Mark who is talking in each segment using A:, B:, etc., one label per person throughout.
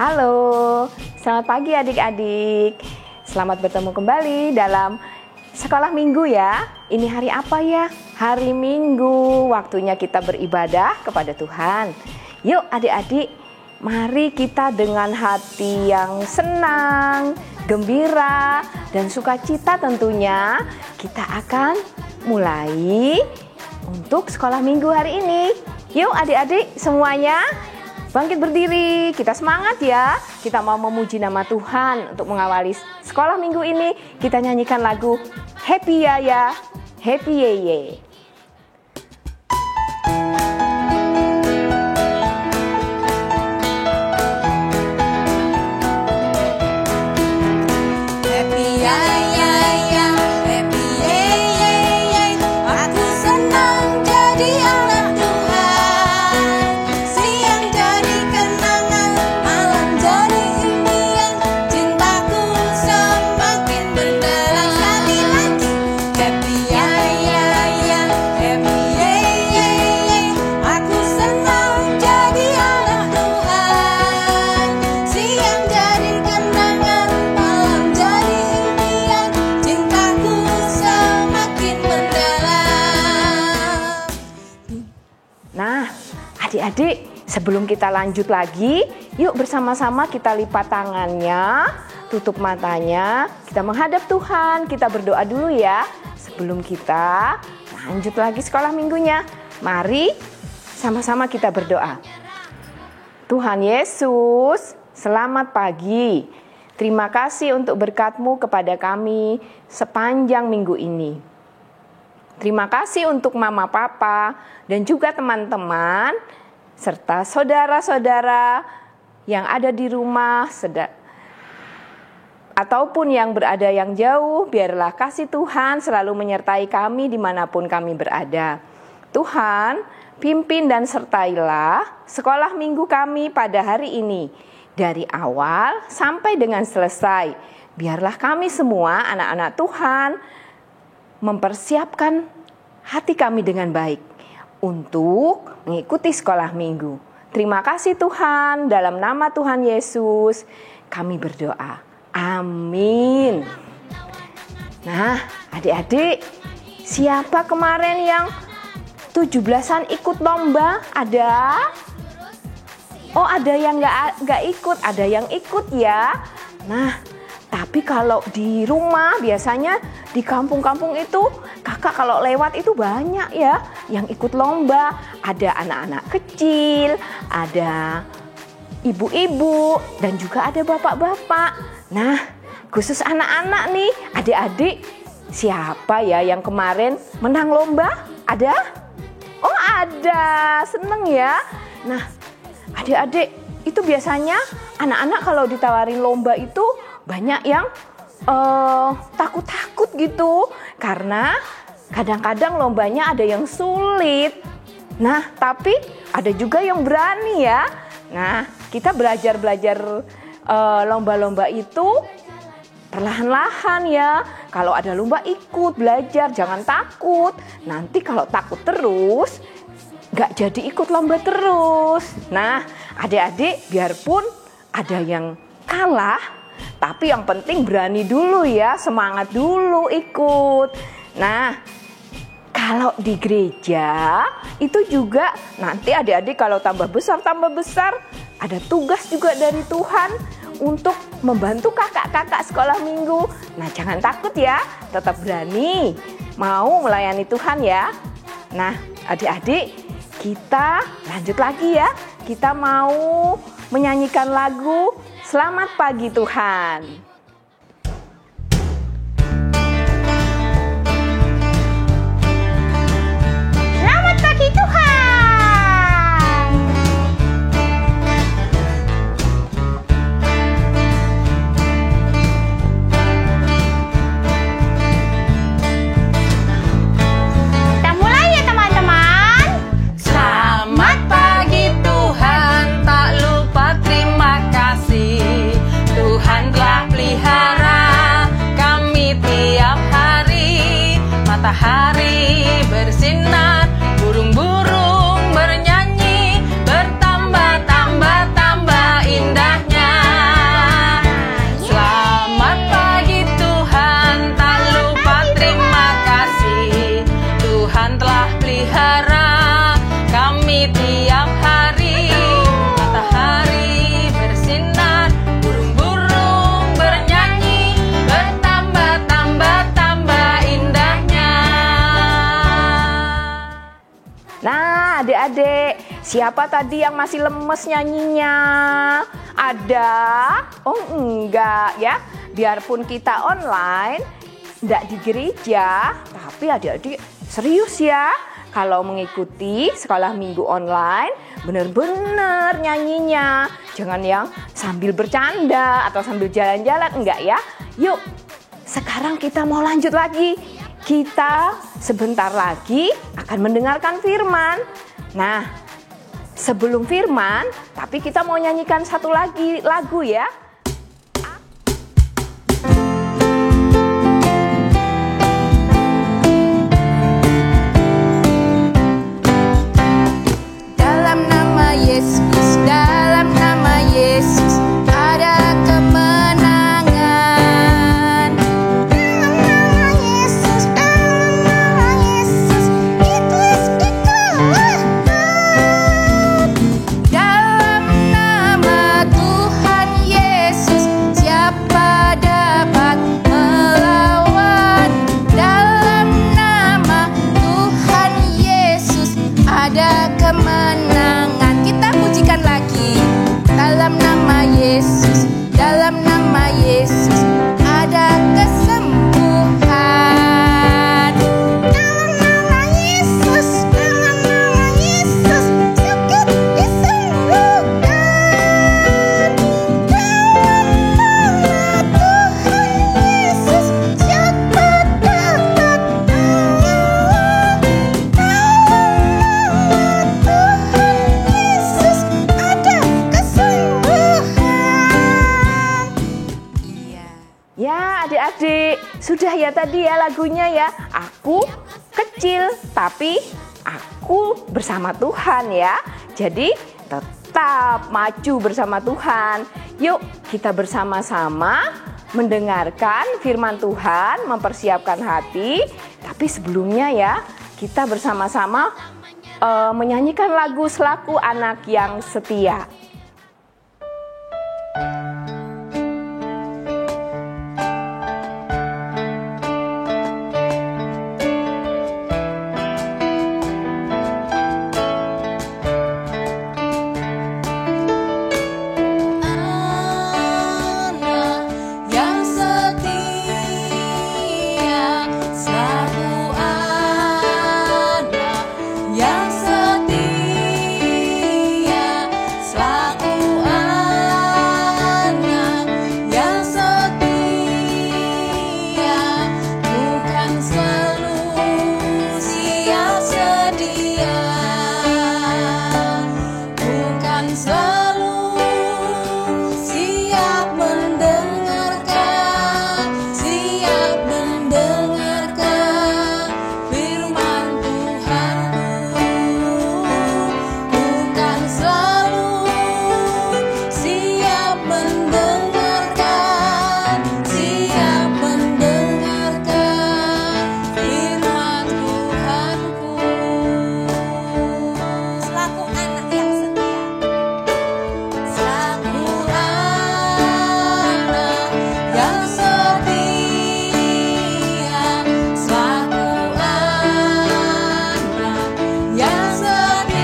A: Halo, selamat pagi adik-adik. Selamat bertemu kembali dalam sekolah minggu ya. Ini hari apa ya? Hari Minggu, waktunya kita beribadah kepada Tuhan. Yuk adik-adik, mari kita dengan hati yang senang, gembira, dan sukacita tentunya kita akan mulai untuk sekolah minggu hari ini. Yuk adik-adik semuanya bangkit berdiri, kita semangat ya. Kita mau memuji nama Tuhan untuk mengawali sekolah minggu ini. Kita nyanyikan lagu Happy Yaya, Happy Yeye. Adik-adik, sebelum kita lanjut lagi, yuk bersama-sama kita lipat tangannya, tutup matanya, kita menghadap Tuhan, kita berdoa dulu ya. Sebelum kita lanjut lagi sekolah minggunya, mari sama-sama kita berdoa. Tuhan Yesus, selamat pagi. Terima kasih untuk berkat-Mu kepada kami sepanjang minggu ini. Terima kasih untuk mama, papa, dan juga teman-teman, serta saudara-saudara yang ada di rumah, ataupun yang berada yang jauh. Biarlah kasih Tuhan selalu menyertai kami dimanapun kami berada. Tuhan, pimpin dan sertailah sekolah minggu kami pada hari ini, dari awal sampai dengan selesai. Biarlah kami semua anak-anak Tuhan mempersiapkan hati kami dengan baik untuk mengikuti sekolah minggu. Terima kasih Tuhan, dalam nama Tuhan Yesus kami berdoa. Amin. Nah, adik-adik, siapa kemarin yang 17-an ikut lomba? Ada? Oh, ada yang nggak ikut, ada yang ikut ya. Nah, tapi kalau di rumah biasanya di kampung-kampung itu kakak kalau lewat itu banyak ya yang ikut lomba. Ada anak-anak kecil, ada ibu-ibu, dan juga ada bapak-bapak. Nah, khusus anak-anak nih, adik-adik, siapa ya yang kemarin menang lomba? Ada? Oh ada, seneng ya. Nah, adik-adik, itu biasanya anak-anak kalau ditawarin lomba itu banyak yang takut-takut gitu, karena kadang-kadang lombanya ada yang sulit. Nah, tapi ada juga yang berani ya. Nah, kita belajar lomba-lomba itu perlahan-lahan ya. Kalau ada lomba ikut belajar, jangan takut. Nanti kalau takut terus, gak jadi ikut lomba terus. Nah, adik-adik, biarpun ada yang kalah, tapi yang penting berani dulu ya, semangat dulu ikut. Nah, kalau di gereja itu juga nanti adik-adik kalau tambah besar ada tugas juga dari Tuhan untuk membantu kakak-kakak sekolah minggu. Nah, jangan takut ya, tetap berani mau melayani Tuhan ya. Nah, adik-adik, kita lanjut lagi ya. Kita mau menyanyikan lagu Selamat Pagi Tuhan. Selamat pagi Tuhan. Kita mulai ya teman-teman.
B: Selamat pagi Tuhan, tak lupa terima kasih. Tuhan telah pelihara pelihara kami tiap hari. Matahari bersinar, burung-burung bernyanyi, bertambah indahnya.
A: Nah, adik-adik, siapa tadi yang masih lemes nyanyinya? Ada? Oh enggak ya. Biarpun kita online, enggak di gereja, tapi adik-adik serius ya. Kalau mengikuti sekolah minggu online, benar-benar nyanyinya. Jangan yang sambil bercanda atau sambil jalan-jalan, enggak ya. Yuk, sekarang kita mau lanjut lagi. Kita sebentar lagi akan mendengarkan firman. Nah, sebelum firman, tapi kita mau nyanyikan satu lagi lagu ya.
B: Dalam nama Yesus, dalam nama Yesus ada kemenangan. Dalam nama Yesus, dalam nama Yesus iblis dikalahkan. Dalam nama Tuhan Yesus siapa dapat melawan? Dalam nama Tuhan Yesus ada kemenangan. Kita pujikan lagi. Dalam nama Yesus, dalam nama Yesus ada kesembuhan. Dalam nama Yesus, dalam nama Yesus sakit disembuhkan. Dalam nama Tuhan Yesus siapa dapat melawan? Dalam nama Yesus ada kesembuhan. Iya.
A: Ya adik-adik, sudah ya tadi ya lagunya ya. Aku kecil tapi aku bersama Tuhan ya. Jadi tetap maju bersama Tuhan. Yuk kita bersama-sama mendengarkan firman Tuhan, mempersiapkan hati. Tapi sebelumnya ya, kita bersama-sama menyanyikan lagu Selaku Anak yang Setia.
B: Anak yang setia, selaku anak yang setia, selaku anak yang setia, bukan selalu siap sedia, bukan selalu siap mendengarkan firman Tuhanku, bukan selalu siap mendengarkan firman Tuhanku. Selaku anak yang setia, selaku anak yang setia, selaku anak yang setia,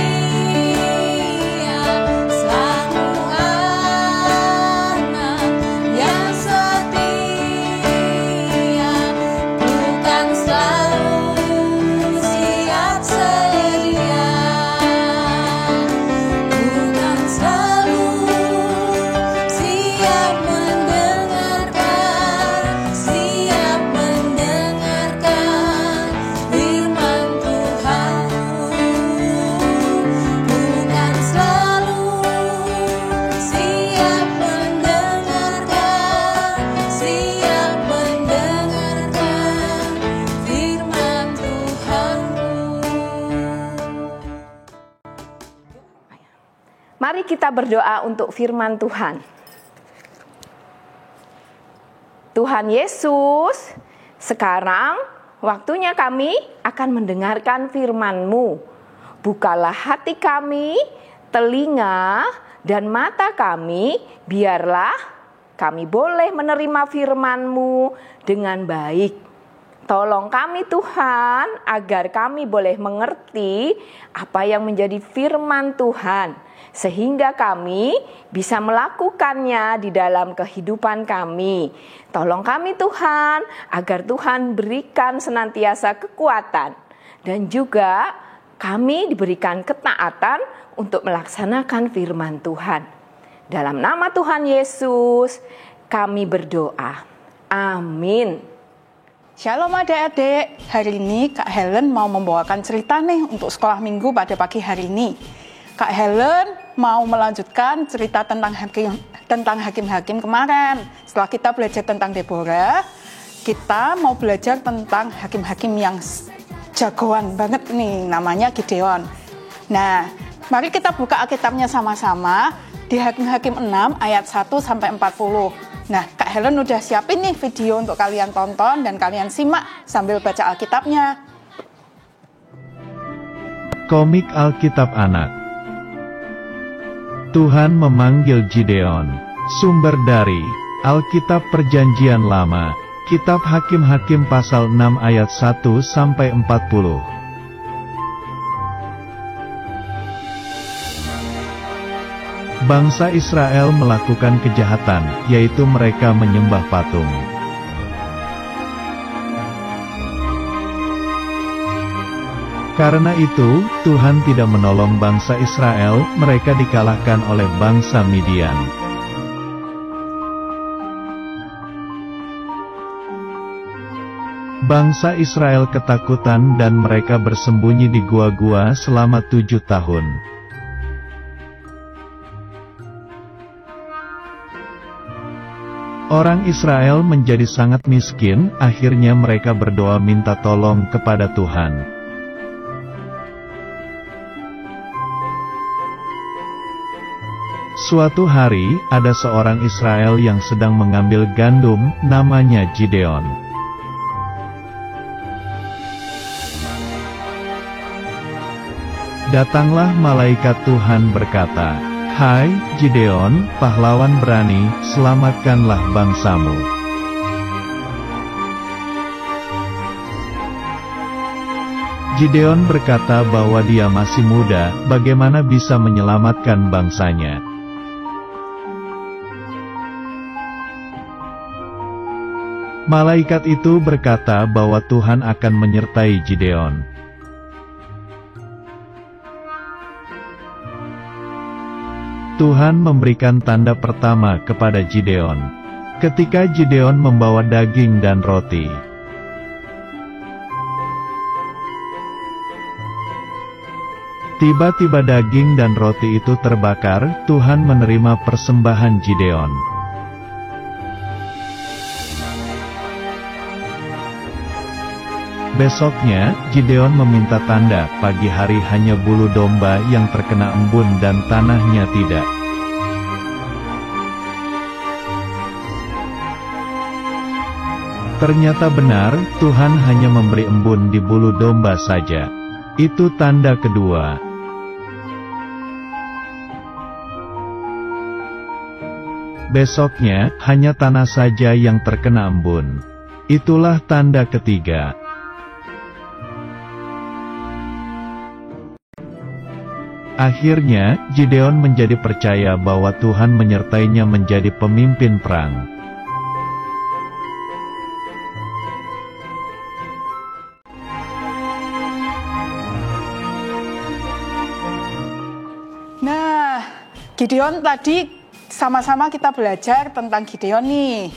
B: selaku anak yang setia, bukan selalu siap sedia, bukan selalu siap mendengarkan firman Tuhanku, bukan selalu siap mendengarkan firman Tuhanku.
A: Mari kita berdoa untuk firman Tuhan. Tuhan Yesus, sekarang waktunya kami akan mendengarkan firman-Mu. Bukalah hati kami, telinga, dan mata kami, biarlah kami boleh menerima firman-Mu dengan baik. Tolong kami Tuhan, agar kami boleh mengerti apa yang menjadi firman Tuhan, sehingga kami bisa melakukannya di dalam kehidupan kami. Tolong kami Tuhan, agar Tuhan berikan senantiasa kekuatan, dan juga kami diberikan ketaatan untuk melaksanakan firman Tuhan. Dalam nama Tuhan Yesus, kami berdoa. Amin.
C: Shalom adik-adik, hari ini Kak Helen mau membawakan cerita nih untuk sekolah minggu pada pagi hari ini. Kak Helen mau melanjutkan cerita tentang hakim-hakim kemarin. Setelah kita belajar tentang Deborah, kita mau belajar tentang hakim-hakim yang jagoan banget nih, namanya Gideon. Nah, mari kita buka Alkitabnya sama-sama di Hakim-Hakim 6 ayat 1 sampai 40. Nah, Kak Helen udah siapin nih video untuk kalian tonton dan kalian simak sambil baca Alkitabnya.
D: Komik Alkitab Anak. Tuhan memanggil Gideon. Sumber dari Alkitab Perjanjian Lama, Kitab Hakim-Hakim pasal 6 ayat 1 sampai 40. Bangsa Israel melakukan kejahatan, yaitu mereka menyembah patung. Karena itu, Tuhan tidak menolong bangsa Israel, mereka dikalahkan oleh bangsa Midian. Bangsa Israel ketakutan dan mereka bersembunyi di gua-gua selama 7 tahun. Orang Israel menjadi sangat miskin, akhirnya mereka berdoa minta tolong kepada Tuhan. Suatu hari, ada seorang Israel yang sedang mengambil gandum, namanya Gideon. Datanglah malaikat Tuhan berkata, "Hai, Gideon, pahlawan berani, selamatkanlah bangsamu." Gideon berkata bahwa dia masih muda, bagaimana bisa menyelamatkan bangsanya. Malaikat itu berkata bahwa Tuhan akan menyertai Gideon. Tuhan memberikan tanda pertama kepada Gideon. Ketika Gideon membawa daging dan roti. Tiba-tiba daging dan roti itu terbakar, Tuhan menerima persembahan Gideon. Besoknya, Gideon meminta tanda, pagi hari hanya bulu domba yang terkena embun dan tanahnya tidak. Ternyata benar, Tuhan hanya memberi embun di bulu domba saja. Itu tanda kedua. Besoknya, hanya tanah saja yang terkena embun. Itulah tanda ketiga. Akhirnya, Gideon menjadi percaya bahwa Tuhan menyertainya menjadi pemimpin perang.
C: Nah, Gideon tadi sama-sama kita belajar tentang Gideon nih.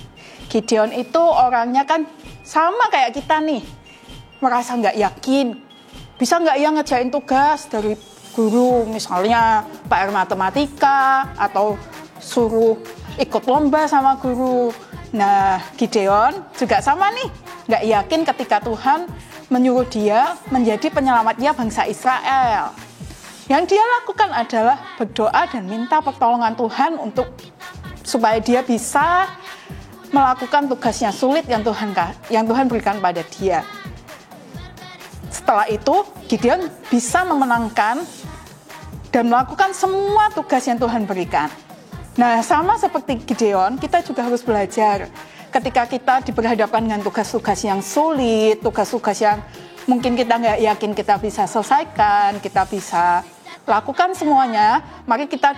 C: Gideon itu orangnya kan sama kayak kita nih. Merasa nggak yakin. Bisa nggak ya ngerjain tugas dari guru, misalnya PR matematika, atau suruh ikut lomba sama guru. Nah, Gideon juga sama nih, nggak yakin ketika Tuhan menyuruh dia menjadi penyelamatnya bangsa Israel. Yang dia lakukan adalah berdoa dan minta pertolongan Tuhan supaya dia bisa melakukan tugasnya sulit yang Tuhan berikan pada dia. setelah itu Gideon bisa memenangkan dan melakukan semua tugas yang Tuhan berikan. Nah, sama seperti Gideon, kita juga harus belajar. Ketika kita diperhadapkan dengan tugas-tugas yang sulit, tugas-tugas yang mungkin kita nggak yakin kita bisa selesaikan, kita bisa lakukan semuanya, mari kita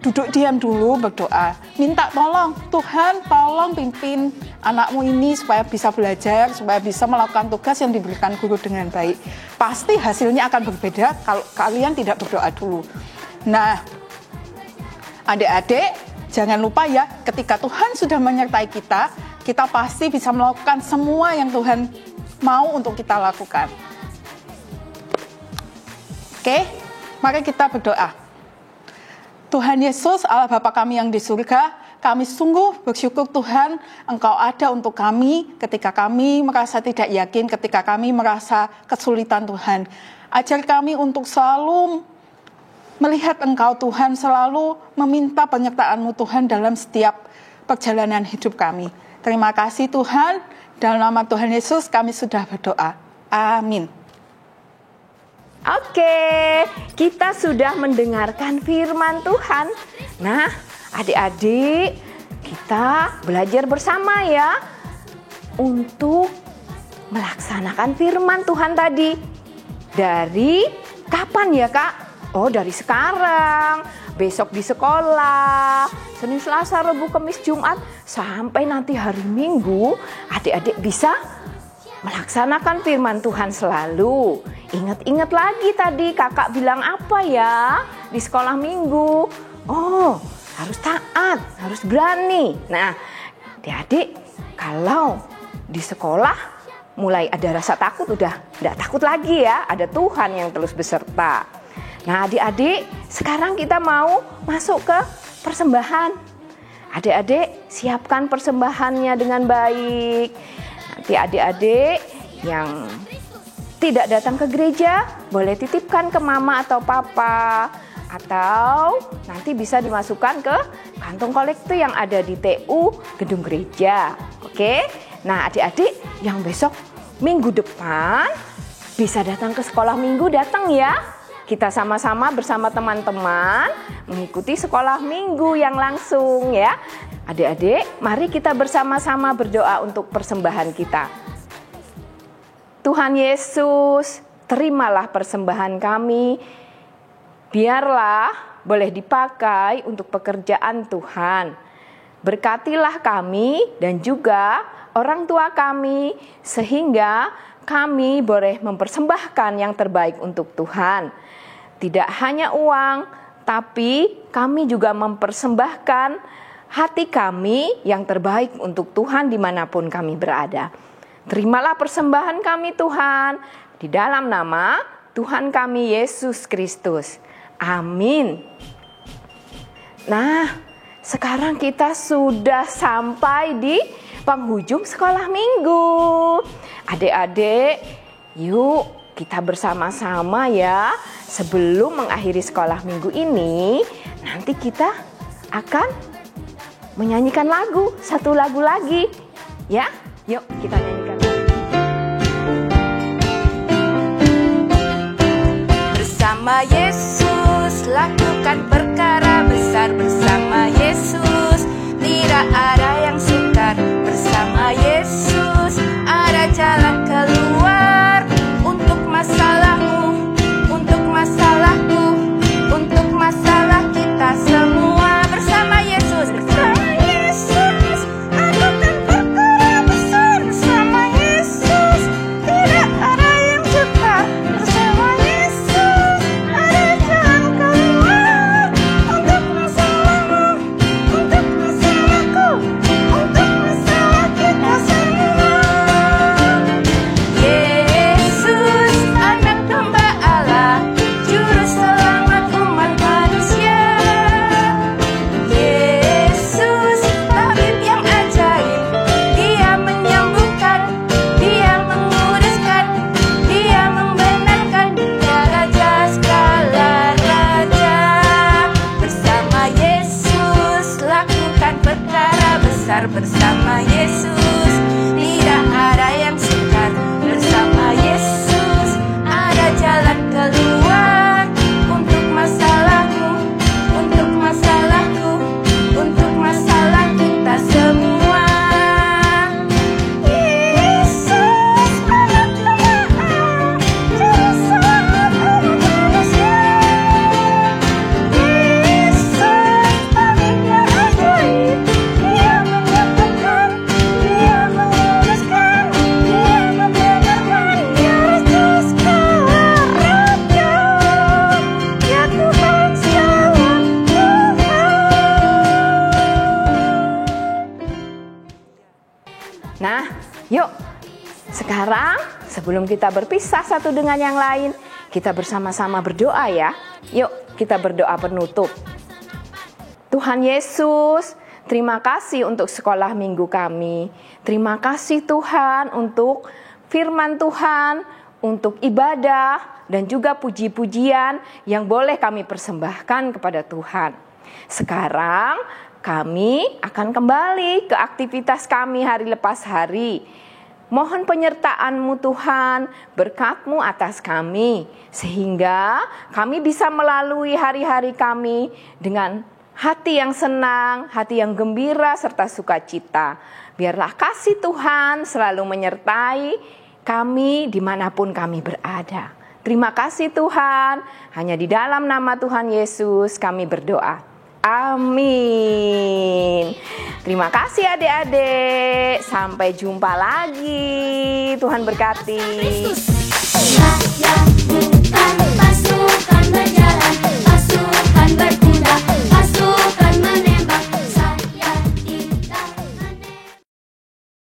C: duduk diam dulu, berdoa. Minta tolong, Tuhan tolong pimpin anakmu ini supaya bisa belajar, supaya bisa melakukan tugas yang diberikan guru dengan baik. Pasti hasilnya akan berbeda kalau kalian tidak berdoa dulu. Nah, adik-adik, jangan lupa ya, ketika Tuhan sudah menyertai kita, kita pasti bisa melakukan semua yang Tuhan mau untuk kita lakukan. Oke, mari kita berdoa. Tuhan Yesus, Allah Bapa kami yang di surga, kami sungguh bersyukur Tuhan, Engkau ada untuk kami ketika kami merasa tidak yakin, ketika kami merasa kesulitan Tuhan. Ajar kami untuk selalu melihat Engkau Tuhan, selalu meminta penyertaan-Mu Tuhan dalam setiap perjalanan hidup kami. Terima kasih Tuhan, dalam nama Tuhan Yesus kami sudah berdoa. Amin.
A: Oke, kita sudah mendengarkan firman Tuhan. Nah, adik-adik, kita belajar bersama ya untuk melaksanakan firman Tuhan tadi. Dari kapan ya, Kak? Oh, dari sekarang, besok di sekolah, Senin, Selasa, Rabu, Kamis, Jumat, sampai nanti hari Minggu, adik-adik bisa melaksanakan firman Tuhan selalu. Ingat-ingat lagi tadi kakak bilang apa ya di sekolah minggu. Oh, harus taat, harus berani. Nah, adik-adik kalau di sekolah mulai ada rasa takut, udah tidak takut lagi ya. Ada Tuhan yang terus beserta. Nah, adik-adik, sekarang kita mau masuk ke persembahan. Adik-adik, siapkan persembahannya dengan baik. Nanti adik-adik yang tidak datang ke gereja, boleh titipkan ke mama atau papa. Atau nanti bisa dimasukkan ke kantong kolektor yang ada di TU gedung gereja. Oke? Nah, adik-adik yang besok minggu depan bisa datang ke sekolah minggu, datang ya. Kita sama-sama bersama teman-teman mengikuti sekolah minggu yang langsung ya. Adik-adik, mari kita bersama-sama berdoa untuk persembahan kita. Tuhan Yesus, terimalah persembahan kami. Biarlah boleh dipakai untuk pekerjaan Tuhan. Berkatilah kami dan juga orang tua kami, sehingga kami boleh mempersembahkan yang terbaik untuk Tuhan. Tidak hanya uang, tapi kami juga mempersembahkan hati kami yang terbaik untuk Tuhan dimanapun kami berada. Terimalah persembahan kami Tuhan, di dalam nama Tuhan kami Yesus Kristus. Amin. Nah, sekarang kita sudah sampai di penghujung sekolah minggu. Adik-adik, yuk kita bersama-sama ya. Sebelum mengakhiri sekolah minggu ini, nanti kita akan menyanyikan lagu, satu lagu lagi. Ya, yuk kita nyanyikan.
B: Bersama Yesus lakukan perkara besar, bersama Yesus tidak ada yang sukar, bersama Yesus ada jalan keluar untuk masalahmu, untuk masalahku, untuk masalah kita semua. Bersama Yesus, bersama Yesus lakukan perkara besar, bersama Yesus tidak ada yang sukar, bersama Yesus ada jalan keluar untuk masalahmu, untuk masalahku, untuk masalah kita semua.
A: Sekarang sebelum kita berpisah satu dengan yang lain, kita bersama-sama berdoa ya. Yuk kita berdoa penutup. Tuhan Yesus, terima kasih untuk sekolah minggu kami. Terima kasih Tuhan untuk firman Tuhan, untuk ibadah dan juga puji-pujian yang boleh kami persembahkan kepada Tuhan. Sekarang kami akan kembali ke aktivitas kami hari lepas hari. Mohon penyertaan-Mu Tuhan, berkat-Mu atas kami, sehingga kami bisa melalui hari-hari kami dengan hati yang senang, hati yang gembira, serta sukacita. Biarlah kasih Tuhan selalu menyertai kami dimanapun kami berada. Terima kasih Tuhan, hanya di dalam nama Tuhan Yesus kami berdoa. Amin. Terima kasih adik-adik. Sampai jumpa lagi. Tuhan berkati.
E: Saya bukan pasukan